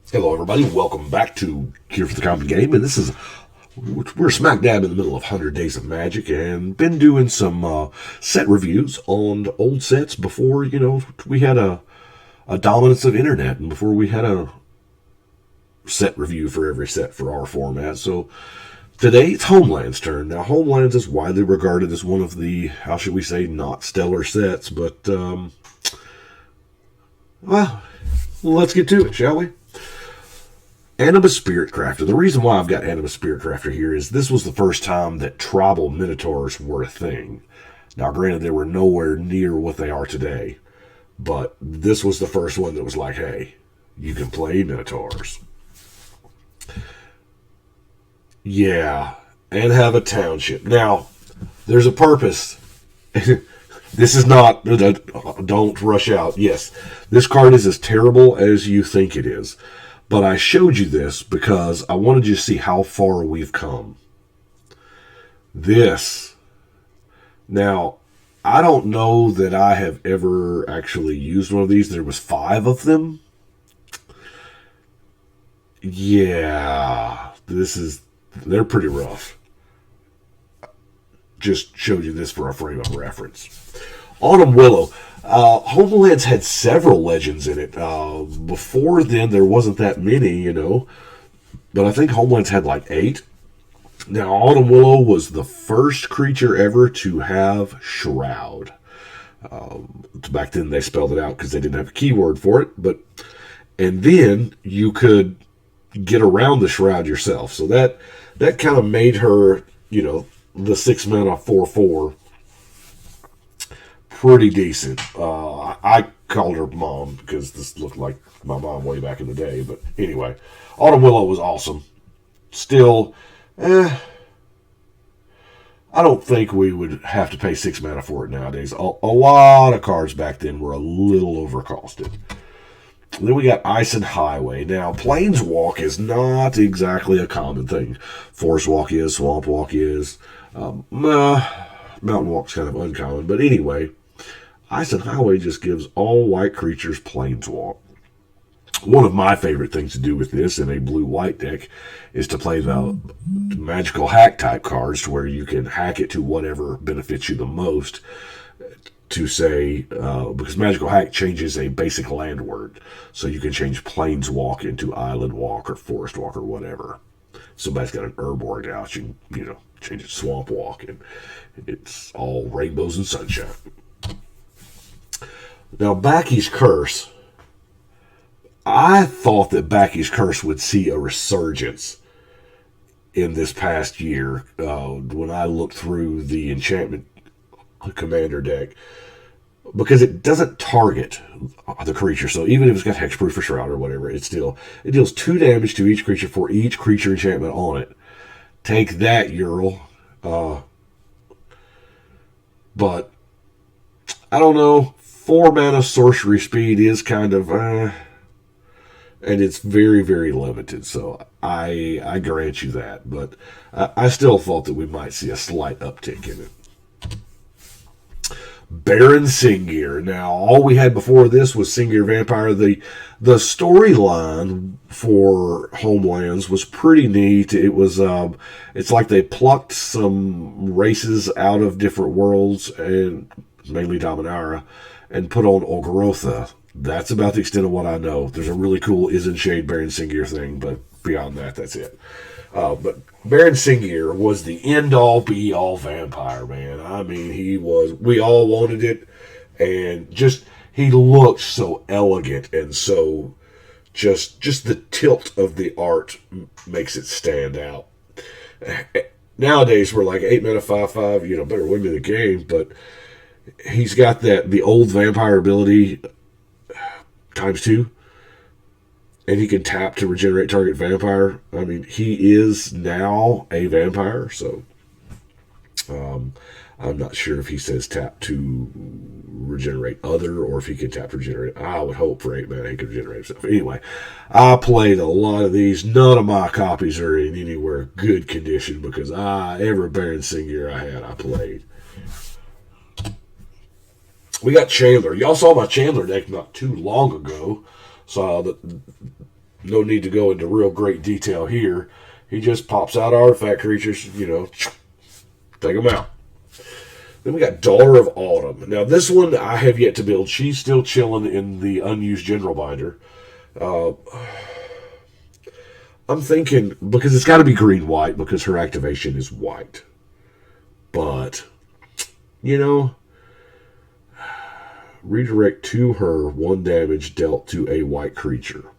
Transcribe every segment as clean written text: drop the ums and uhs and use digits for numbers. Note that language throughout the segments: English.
Hello, everybody. Welcome back to Here for the Common Game, and we're smack dab in the middle of 100 Days of Magic, and been doing some set reviews on old sets before we had a dominance of internet, and before we had a set review for every set for our format. So today it's Homeland's turn. Now, Homelands is widely regarded as one of the, how should we say, not stellar sets, but well, let's get to it, shall we? Animus Spirit Crafter. The reason why I've got Animus Spirit Crafter here is this was the first time that tribal minotaurs were a thing. Now, granted, they were nowhere near what they are today, but this was the first one that was like, hey, you can play minotaurs. Yeah, and have a township. Now, there's a purpose. This is not, don't rush out. Yes, this card is as terrible as you think it is. But I showed you this because I wanted you to see how far we've come. This. Now, I don't know that I have ever actually used one of these. There was 5 of them. Yeah, they're pretty rough. Just showed you this for a frame of reference. Autumn Willow. Homelands had several legends in it. Before then, there wasn't that many, but I think Homelands had like 8. Now, Autumn Willow was the first creature ever to have Shroud. Back then, they spelled it out because they didn't have a keyword for it. And then you could get around the Shroud yourself. So that kind of made her, the 6-mana 4/4 pretty decent. I called her mom because this looked like my mom way back in the day. But anyway, Autumn Willow was awesome. Still, I don't think we would have to pay 6 mana for it nowadays. A lot of cards back then were a little overcosted. Then we got Ice and Highway. Now, Planeswalk is not exactly a common thing. Forest Walk is, Swamp Walk is. Mountain Walk's kind of uncommon. But anyway, Ice and Highway just gives all white creatures Planeswalk. One of my favorite things to do with this in a blue-white deck is to play the magical hack type cards to where you can hack it to whatever benefits you the most. To say, because magical hack changes a basic land word, so you can change Planeswalk into Island Walk or Forest Walk or whatever. Somebody's got an Urborg out, you can, change it to Swamp Walk, and it's all rainbows and sunshine. Now, Backy's Curse. I thought that Backy's Curse would see a resurgence in this past year when I looked through the enchantment commander deck, because it doesn't target the creature. So even if it's got hexproof or shroud or whatever, it deals 2 damage to each creature for each creature enchantment on it. Take that, Ural. But I don't know. 4 mana sorcery speed is kind of and it's very, very limited. So I grant you that, but I still thought that we might see a slight uptick in it. Baron Singir. Now, all we had before this was Singir Vampire. The storyline for Homelands was pretty neat. It was it's like they plucked some races out of different worlds, and mainly Dominara, and put on Olgarotha. That's about the extent of what I know. There's a really cool Isn't Shade Baron Singir thing, but beyond that, that's it. But Baron Singir was the end-all, be-all vampire, man. I mean, we all wanted it, and he looked so elegant, and so just the tilt of the art makes it stand out. Nowadays, we're like 8 mana 5/5, better win me the game, but he's got the old vampire ability ×2. And he can tap to regenerate target vampire. I mean, he is now a vampire, so I'm not sure if he says tap to regenerate other, or if he can tap to regenerate. I would hope for 8 mana he could regenerate himself. Anyway, I played a lot of these. None of my copies are in anywhere good condition because every Baron Singir I had, I played. We got Chandler. Y'all saw my Chandler deck not too long ago. Saw No need to go into real great detail here. He just pops out artifact creatures, take them out. Then we got Daughter of Autumn. Now, this one I have yet to build. She's still chilling in the unused general binder. I'm thinking, because it's got to be green-white, because her activation is white. But, redirect to her 1 damage dealt to a white creature.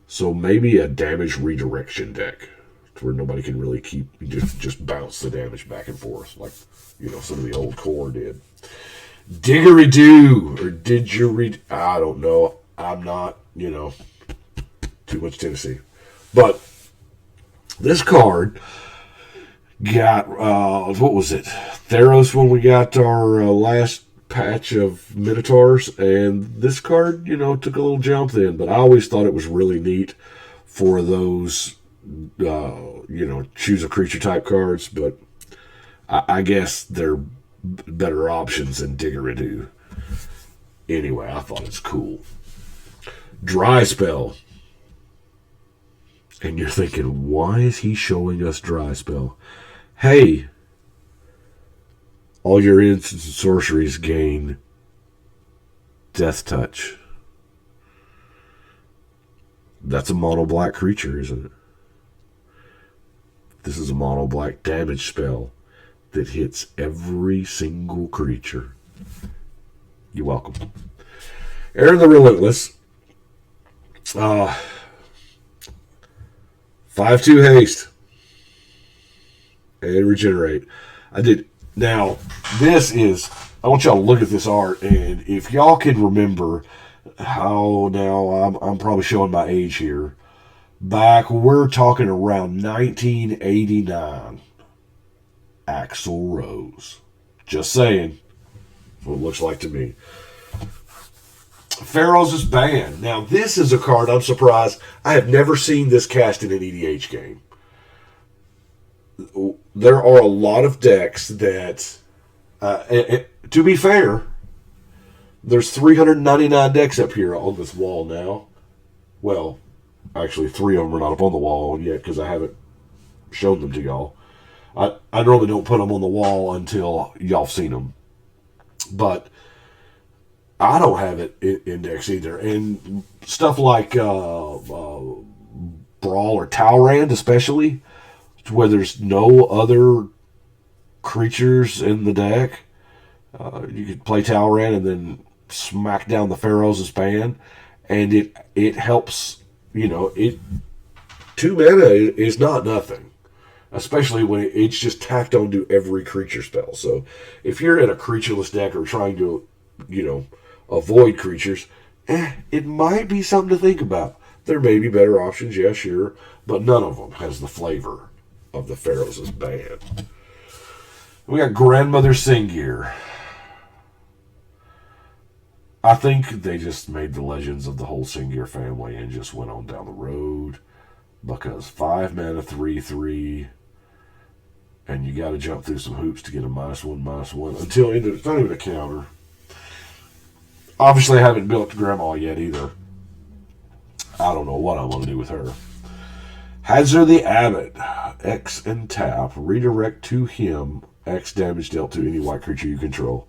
So maybe a damage redirection deck, where nobody can really just bounce the damage back and forth, like, some of the old core did. Diggery-doo, or did you read? I don't know. I'm not, too much Tennessee. But this card got, what was it? Theros when we got our last patch of Minotaurs, and this card, took a little jump then, but I always thought it was really neat for those, choose a creature type cards, but I guess they're better options than Diggeridoo. Anyway, I thought it's cool. Dry Spell. And you're thinking, why is he showing us Dry Spell? Hey, all your instants and sorceries gain Death Touch. That's a mono black creature, isn't it? This is a mono black damage spell that hits every single creature. You're welcome. Aaron the Relentless. 5/2 haste. And regenerate. I did. Now, this is, I want y'all to look at this art, and if y'all can remember how, now I'm probably showing my age here, back, we're talking around 1989, Axl Rose. Just saying. That's what it looks like to me. Pharaoh's Band. Now, this is a card I'm surprised. I have never seen this cast in an EDH game. There are a lot of decks that, to be fair, there's 399 decks up here on this wall now. Well, actually, 3 of them are not up on the wall yet because I haven't shown them to y'all. I normally don't put them on the wall until y'all have seen them. But I don't have it index either. And stuff like Brawl or Talrand especially, where there's no other creatures in the deck, you could play Talrand and then smack down the Pharaoh's Band, and it helps, 2 mana is not nothing, especially when it's just tacked onto every creature spell. So if you're in a creatureless deck or trying to, avoid creatures, it might be something to think about. There may be better options, yeah, sure, but none of them has the flavor of the Pharaoh's Band. We got Grandmother Singir. I think they just made the legends of the whole Singir family and just went on down the road, because 5 mana 3/3, and you got to jump through some hoops to get a -1/-1 until it's not even a counter. Obviously, I haven't built Grandma yet either. I don't know what I'm going to do with her. Hazard the Abbot. X and tap. Redirect to him. X damage dealt to any white creature you control.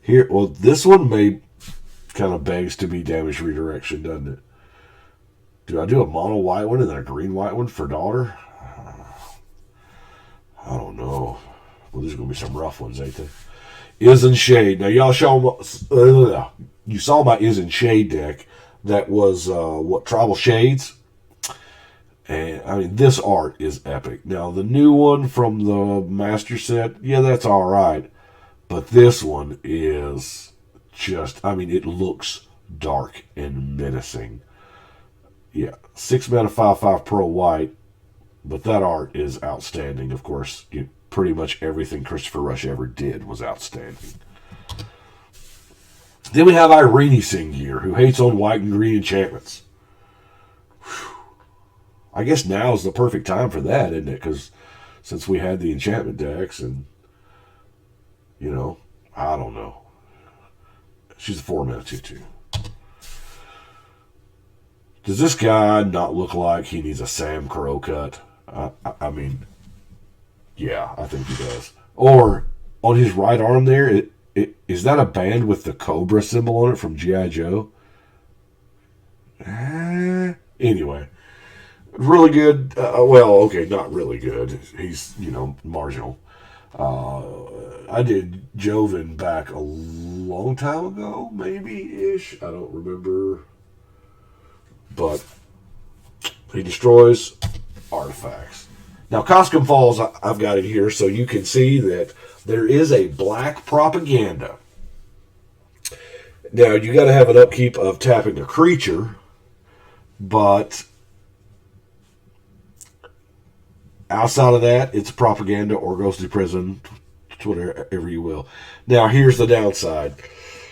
Here, well, this one may kind of begs to be damage redirection, doesn't it? Do I do a mono white one and then a green white one for daughter? I don't know. Well, there's going to be some rough ones, ain't there? Is in Shade. Now, y'all you saw my Is in Shade deck. That was, Tribal Shades? And, I mean, this art is epic. Now, the new one from the Master Set, yeah, that's alright. But this one is just, it looks dark and menacing. Yeah, 6 mana 5/5 Pro White. But that art is outstanding. Of course, pretty much everything Christopher Rush ever did was outstanding. Then we have Irene Singir, who hates on white and green enchantments. Whew. I guess now is the perfect time for that, isn't it? Because since we had the enchantment decks and, I don't know. She's a 4 mana 2/2. Does this guy not look like he needs a Sam Crow cut? I mean, yeah, I think he does. Or on his right arm there, is that a band with the Cobra symbol on it from G.I. Joe? Anyway, really good. Well, okay, not really good. He's, marginal. I did Joven back a long time ago, maybe-ish. I don't remember. But he destroys artifacts. Now, Coscom Falls, I've got it here so you can see that there is a black propaganda. Now, you got to have an upkeep of tapping a creature, but outside of that, it's propaganda or goes to prison, whatever you will. Now, here's the downside.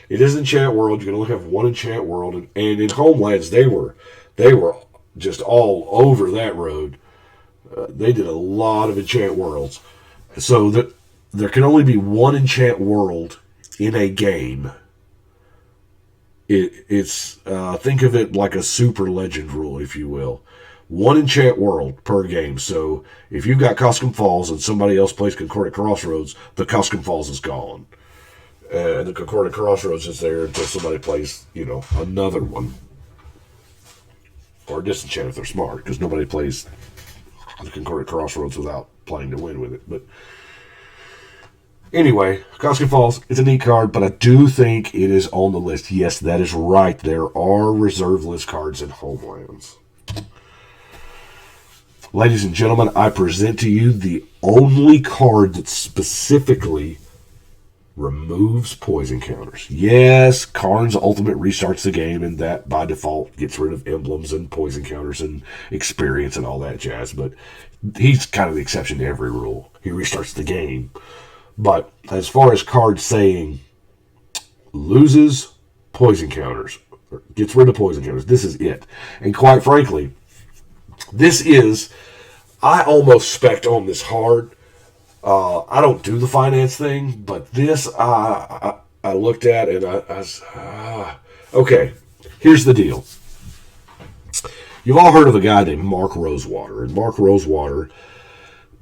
It is Enchant World. You can only have one Enchant World, and in Homelands, they were just all over that road. They did a lot of Enchant Worlds. So that there can only be one Enchant World in a game. It's think of it like a super legend rule, if you will. One Enchant World per game. So if you've got Coscom Falls and somebody else plays Concordant Crossroads, the Coscom Falls is gone. And the Concordant Crossroads is there until somebody plays, another one. Or Disenchant if they're smart, because nobody plays the Concordant Crossroads without playing to win with it. But anyway, Coscom Falls, it's a neat card, but I do think it is on the list. Yes, that is right. There are reserve list cards in Homelands. Ladies and gentlemen, I present to you the only card that specifically removes poison counters. Yes, Karn's Ultimate restarts the game, and that by default gets rid of emblems and poison counters and experience and all that jazz, but he's kind of the exception to every rule. He restarts the game. But as far as cards saying loses poison counters, or gets rid of poison counters, this is it. And quite frankly, I almost spec'd on this hard. I don't do the finance thing, but this I looked at and I was, okay, here's the deal. You've all heard of a guy named Mark Rosewater, and Mark Rosewater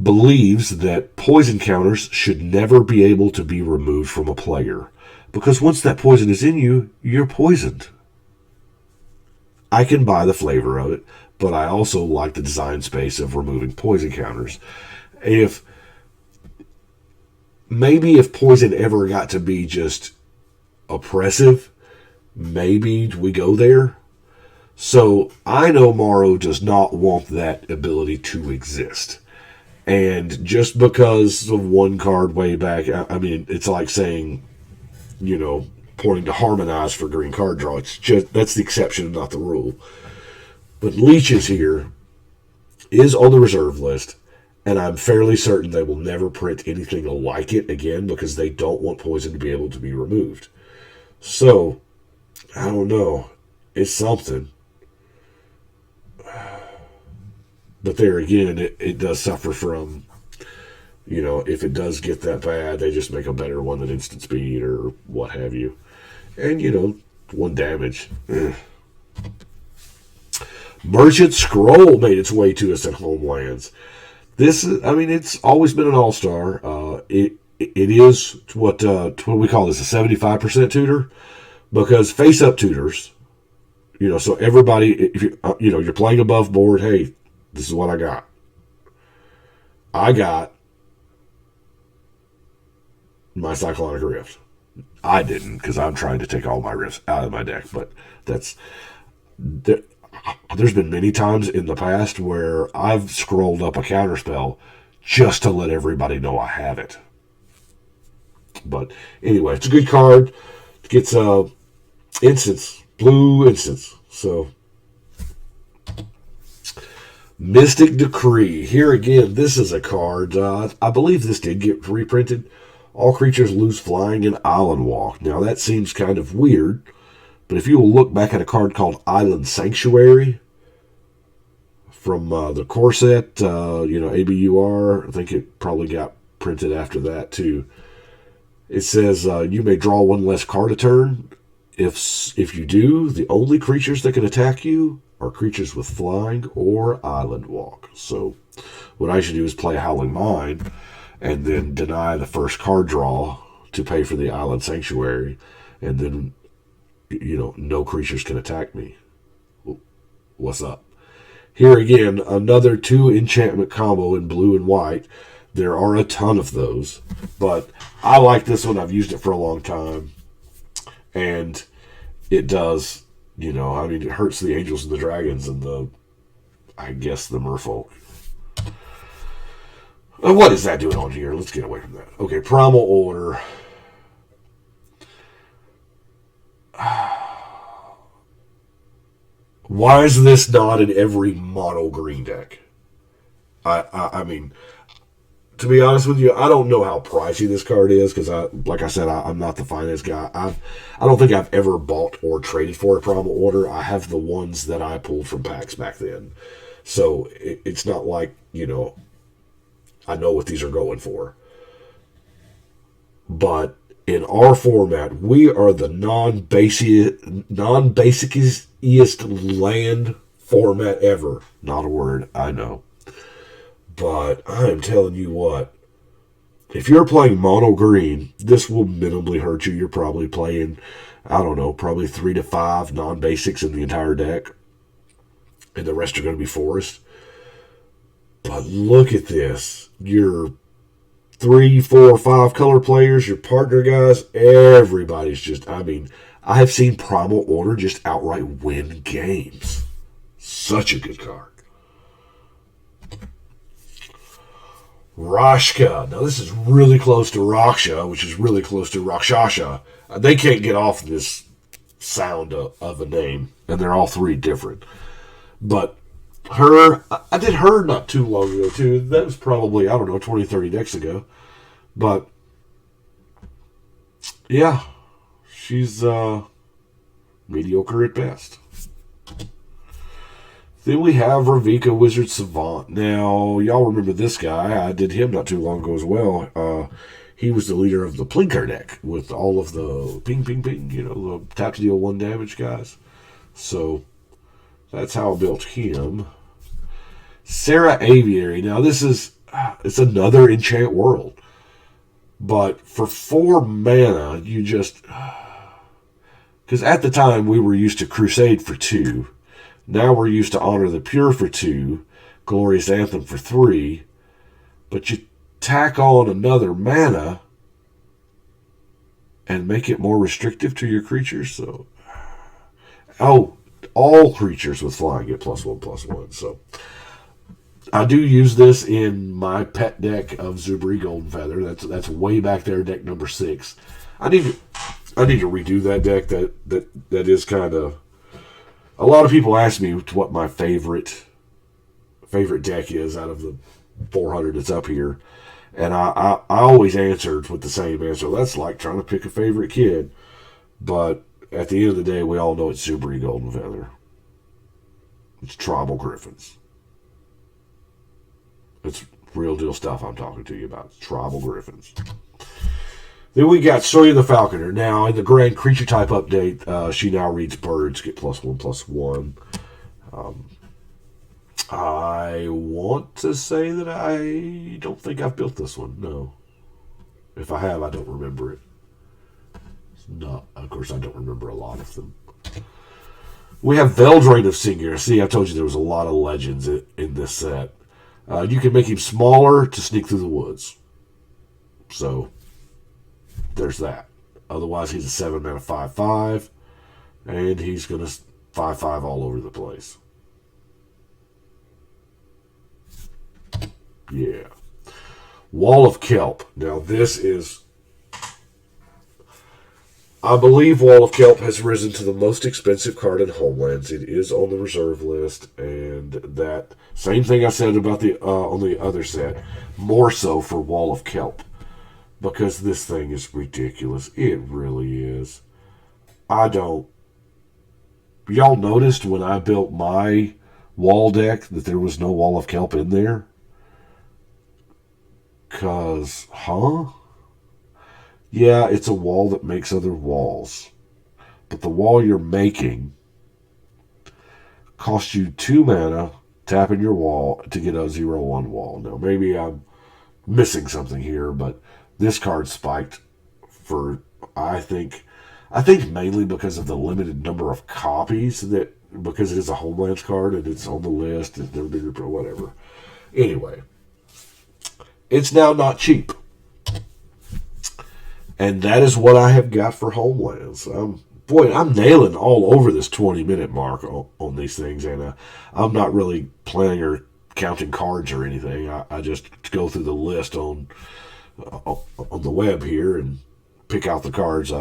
believes that poison counters should never be able to be removed from a player, because once that poison is in you, you're poisoned. I can buy the flavor of it, but I also like the design space of removing poison counters. Maybe if poison ever got to be just oppressive, maybe we go there. So I know Morrow does not want that ability to exist. And just because of one card way back, I mean, it's like saying, pointing to Harmonize for green card draw. It's just, that's the exception, not the rule. But Leeches here is on the reserve list. And I'm fairly certain they will never print anything like it again because they don't want poison to be able to be removed. So, I don't know. It's something. But there again, it does suffer from, if it does get that bad, they just make a better one at instant speed or what have you. And, 1 damage. Merchant Scroll made its way to us at Homelands. This is, it's always been an all-star. It is what do we call this, a 75% tutor? Because face-up tutors, so everybody, if you're playing above board, hey, this is what I got. I got my Cyclonic Rift. I didn't, because I'm trying to take all my rifts out of my deck, but there's been many times in the past where I've scrolled up a counterspell just to let everybody know I have it. But anyway, it's a good card. It gets instance, blue instance. So Mystic Decree. Here again, this is a card. I believe this did get reprinted. All creatures lose flying and Island Walk. Now that seems kind of weird. But if you will look back at a card called Island Sanctuary from the core set, ABUR, I think it probably got printed after that too. It says you may draw 1 less card a turn. If you do, the only creatures that can attack you are creatures with flying or island walk. So what I should do is play Howling Mine and then deny the first card draw to pay for the island sanctuary, and then, no creatures can attack me. What's up? Here again, another 2 enchantment combo in blue and white. There are a ton of those, but I like this one. I've used it for a long time, and it does, it hurts the angels and the dragons and the merfolk. What is that doing on here? Let's get away from that. Okay, Primal Order. Why is this not in every mono green deck? I mean, to be honest with you, I don't know how pricey this card is because, like I said, I'm not the finance guy. I don't think I've ever bought or traded for a Primal Order. I have the ones that I pulled from packs back then, so it's not like I know what these are going for. But in our format, we are the non-basicest land format ever. Not a word, I know. But I am telling you what, if you're playing mono green, this will minimally hurt you. You're probably playing, I don't know, probably 3 to 5 non-basics in the entire deck. And the rest are going to be forest. But look at this. Your 3, 4, 5 color players, your partner guys, everybody's just, I have seen Primal Order just outright win games. Such a good card. Rashka. Now this is really close to Raksha, which is really close to Rakshasha. They can't get off this sound of a name, and they're all 3 different. But I did her not too long ago, too. That was probably, 20, 30 decks ago. But, yeah, she's mediocre at best. Then we have Ravika Wizard Savant. Now, y'all remember this guy. I did him not too long ago as well. He was the leader of the Plinker deck with all of the ping, ping, ping, the tap to deal 1 damage guys. So, that's how I built him. Sarah Aviary. Now, it's another enchant world. But for 4 mana, you just... Because at the time, we were used to Crusade for 2. Now we're used to Honor the Pure for 2. Glorious Anthem for 3. But you tack on another mana and make it more restrictive to your creatures. So, all creatures with flying get +1/+1. So, I do use this in my pet deck of Zubri Golden Feather. That's way back there, deck number 6. I need to redo that deck. That is kind of... A lot of people ask me what my favorite deck is out of the 400 that's up here, and I always answered with the same answer. That's like trying to pick a favorite kid, but at the end of the day, we all know it's Zubri Golden Feather. It's Tribal Griffins. It's real deal stuff I'm talking to you about. It's Tribal Griffins. Then we got Soya the Falconer. Now, in the Grand Creature Type update, she now reads birds, get +1/+1. I want to say that I don't think I've built this one. No. If I have, I don't remember it. Of course, I don't remember a lot of them. We have Veldrain of Singular. See, I told you there was a lot of legends in this set. You can make him smaller to sneak through the woods. So, there's that. Otherwise, he's a 7 mana 5/5, and he's going to 5/5 all over the place. Yeah. Wall of Kelp. Now, this is... I believe Wall of Kelp has risen to the most expensive card in Homelands. It is on the reserve list, and that same thing I said about the on the other set, more so for Wall of Kelp, because this thing is ridiculous. It really is. Y'all noticed when I built my wall deck that there was no Wall of Kelp in there? Yeah, it's a wall that makes other walls. But the wall you're making Cost you 2 mana, tapping your wall to get a 0/1 wall. Now, maybe I'm missing something here, but this card spiked for, I think mainly because of the limited number of copies, that because it is a Homelands card and it's on the list and whatever. Anyway, it's now not cheap. And that is what I have got for Homelands. Boy, I'm nailing all over this 20-minute mark on these things, and I'm not really planning or counting cards or anything. I just go through the list on the web here and pick out the cards.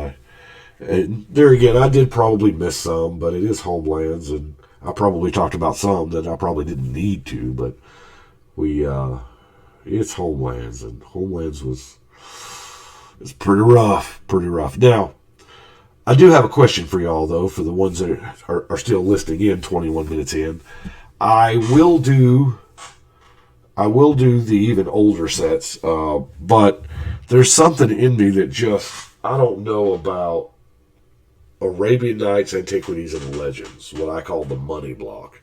And there again, I did probably miss some, but it is Homelands, and I probably talked about some that I probably didn't need to, but it's Homelands, and Homelands it's pretty rough. Now, I do have a question for y'all, though, for the ones that are still listening in 21 minutes in. I will do the even older sets, but there's something in me that just, I don't know about Arabian Nights, Antiquities, and Legends, what I call the money block,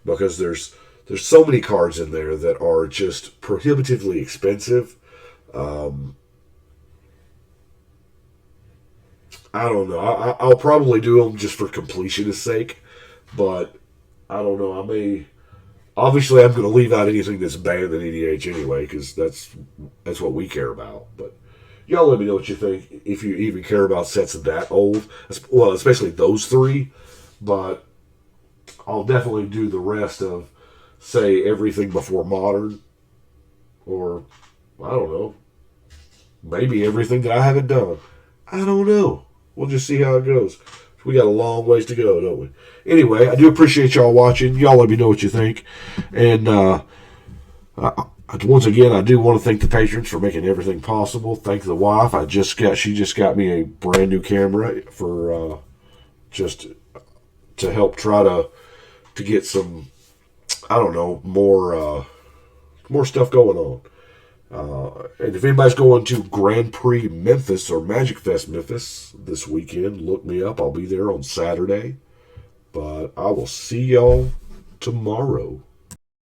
because there's so many cards in there that are just prohibitively expensive. I don't know. I'll probably do them just for completionist sake, but I don't know. Obviously, I'm going to leave out anything that's banned in EDH anyway, because that's what we care about. But y'all let me know what you think, if you even care about sets that old. Well, especially those three. But I'll definitely do the rest of, say, everything before Modern. Or, I don't know, maybe everything that I haven't done. I don't know. We'll just see how it goes. We got a long ways to go, don't we? Anyway, I do appreciate y'all watching. Y'all let me know what you think. And once again, I do want to thank the patrons for making everything possible. Thank the wife. She just got me a brand new camera for just to help try to get some, I don't know, more stuff going on. And if anybody's going to Grand Prix Memphis or Magic Fest Memphis this weekend, look me up. I'll be there on Saturday. But I will see y'all tomorrow.